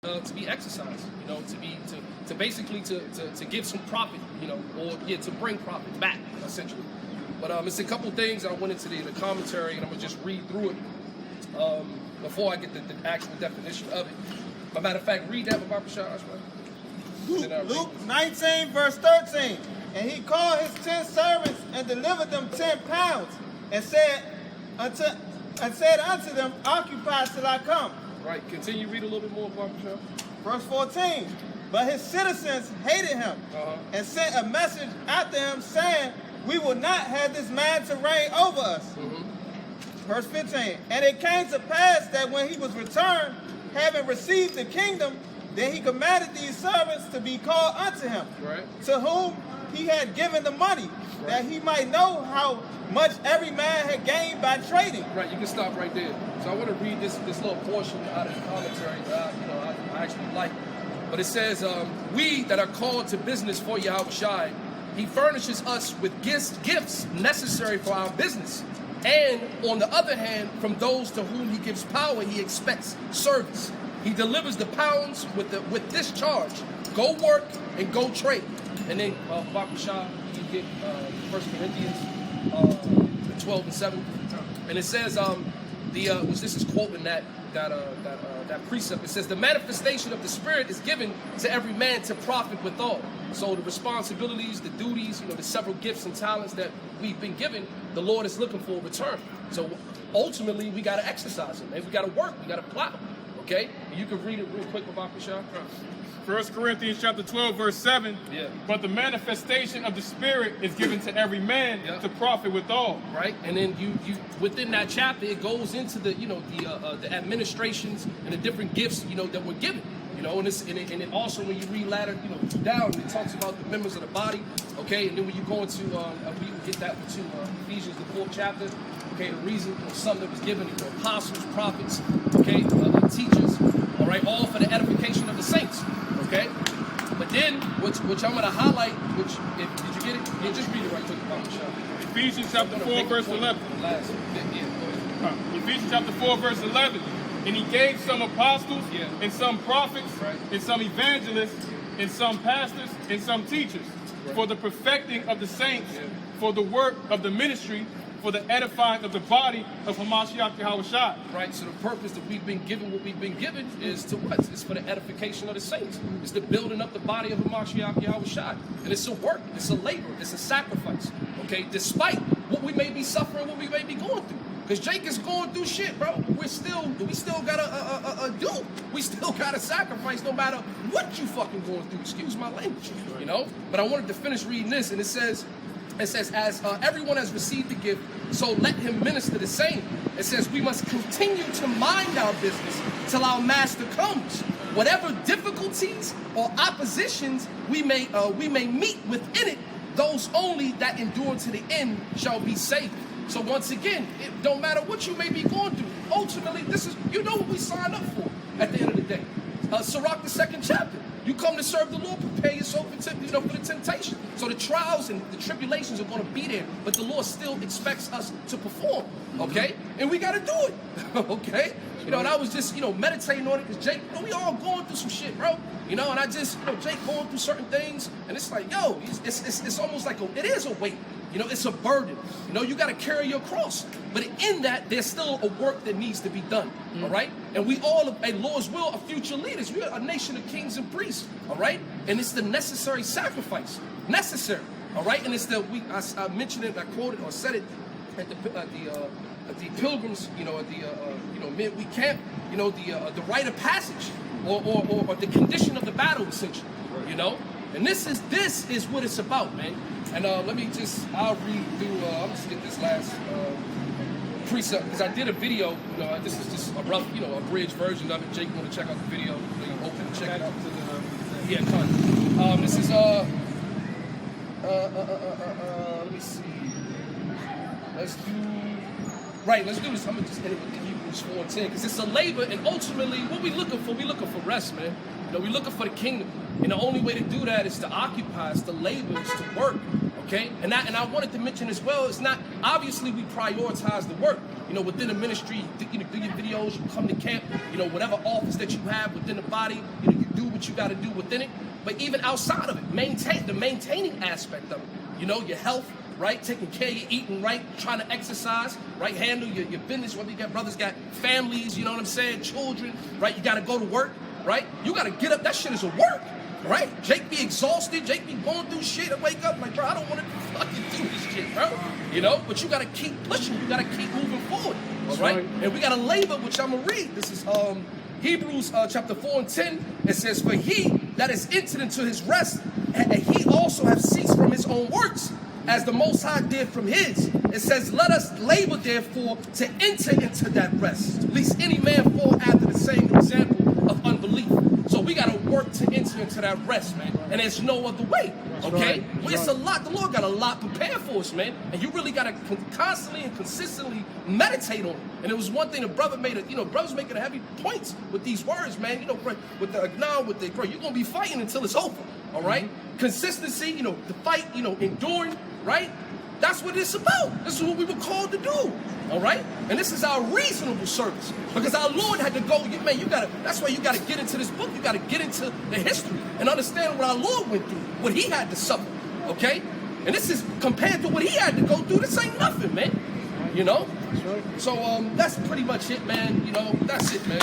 to be exercised, to basically to give some profit, or to bring profit back essentially. But it's a couple things. I went into the commentary, and I'm gonna just read through it before I get the actual definition of it. But matter of fact, read that, Baba Shah. Luke 19 verse 13. And he called his 10 servants and delivered them 10 pounds, and said unto them, Occupy till I come. Right. Continue. Read a little bit more, Baba Shah. Verse 14. But his citizens hated him and sent a message after him, saying, We will not have this man to reign over us. Verse 15. And it came to pass that when he was returned, having received the kingdom, then he commanded these servants to be called unto him, to whom he had given the money, that he might know how much every man had gained by trading. Right, you can stop right there. So I want to read this little portion out of the commentary that I actually like. But it says, we that are called to business for Yahweh Shai, he furnishes us with gifts necessary for our business. And on the other hand, from those to whom he gives power, he expects service. He delivers the pounds with this charge: go work and go trade. And then Baba Shah, you get 1 Corinthians 12 and 7, and it says which this is quoting that precept. It says the manifestation of the Spirit is given to every man to profit withal. So the responsibilities, the duties, the several gifts and talents that we've been given, the Lord is looking for a return. So ultimately, we got to exercise them, and we got to work, we got to plow. Okay, you can read it real quick, Baba Shah. 1 Corinthians chapter 12, verse 7. Yeah. But the manifestation of the Spirit is given to every man to profit withal. Right, and then you within that chapter, it goes into the the administrations and the different gifts that we're given. And it also, when you read ladder down, it talks about the members of the body. Okay, and then when you go into we will get that to Ephesians the 4th chapter. Okay, the reason some that was given apostles, prophets, okay, teachers. All right, all for the edification of the saints. Okay, but then which I'm going to highlight, did you get it? Yeah, just read it right quick, Baba Shah. Ephesians chapter 4, verse 11. Ephesians chapter 4, verse 11. And he gave some apostles, and some prophets, and some evangelists, and some pastors, and some teachers, for the perfecting of the saints, for the work of the ministry, for the edifying of the body of Hamashiach Yahweh Shai. Right, so the purpose that we've been given, what we've been given, is to what? It's for the edification of the saints. It's the building up the body of Hamashiach Yahweh Shai. And it's a work, it's a labor, it's a sacrifice. Okay, despite what we may be suffering, what we may be going through. Because Jake is going through shit, bro. We still gotta do. We still gotta sacrifice no matter what you fucking going through. Excuse my language, But I wanted to finish reading this, and it says, as everyone has received the gift, so let him minister the same. It says we must continue to mind our business till our master comes. Whatever difficulties or oppositions we may meet within it, those only that endure to the end shall be saved. So once again, it don't matter what you may be going through. Ultimately, this is what we signed up for at the end of the day. Sirach, the 2nd chapter. You come to serve the Lord, prepare yourself for the temptation. So the trials and the tribulations are going to be there, but the Lord still expects us to perform, okay? And we got to do it, okay? And I was just, meditating on it because Jake, we all going through some shit, bro. And I just, Jake going through certain things, and it's like, it's almost like it is a weight. It's a burden. You got to carry your cross. But in that, there's still a work that needs to be done, all right? And we all, Lord's will, are future leaders. We are a nation of kings and priests, all right? And it's the necessary sacrifice. Necessary, all right? And it's I mentioned it, I quoted or said it at the pilgrims, at the midweek camp, the rite of passage or the condition of the battle, essentially, And this is what it's about, man. And I'll read through, I'll just get this last precept, because I did a video, this is just a rough, abridged version of it. Jake, want to check out the video? I'm hoping to check it out. Yeah, come. This is, let me see. Let's do this. I'm going to just end it with the Hebrews 4:10, because it's a labor, and ultimately, what we looking for? We looking for rest, man. We're looking for the kingdom. And the only way to do that is to occupy, is to labor, is to work. Okay? And I wanted to mention as well, it's not, obviously we prioritize the work, you know, within the ministry, you know, do your videos, you come to camp, you know, whatever office that you have within the body, you know, you do what you got to do within it. But even outside of it, maintaining aspect of it, you know, your health, right? Taking care of your eating right, trying to exercise, right? Handle your business, whether you got brothers, got families, you know what I'm saying, children, right? You got to go to work, right? You got to get up. That shit is a work, right? Jake be exhausted. Jake be going through shit and wake up like, bro, I don't want to fucking do this shit, bro. You know, but you got to keep pushing. You got to keep moving forward, all right? And we got to labor, which I'm going to read. This is Hebrews chapter 4 and 10. It says, for he that is entered into his rest, and he also have ceased from his own works, as the Most High did from his. It says, let us labor therefore to enter into that rest, lest any man fall after the same example of unbelief. So we got to work to enter into that rest, man. And there's no other way, okay? Well, it's a lot. The Lord got a lot prepared for us, man. And you really got to constantly and consistently meditate on it. And it was one thing the brother made, you know, brothers making a heavy points with these words, man. You know, with the now, with the, bro, you're going to be fighting until it's over, all right? Consistency, you know, the fight, you know, enduring, right? That's what it's about. This is what we were called to do. All right? And this is our reasonable service. Because our Lord had to go, man, that's why you gotta get into this book. You gotta get into the history and understand what our Lord went through, what he had to suffer. Okay? And this is compared to what he had to go through, this ain't nothing, man. You know? So that's pretty much it, man. You know, that's it, man.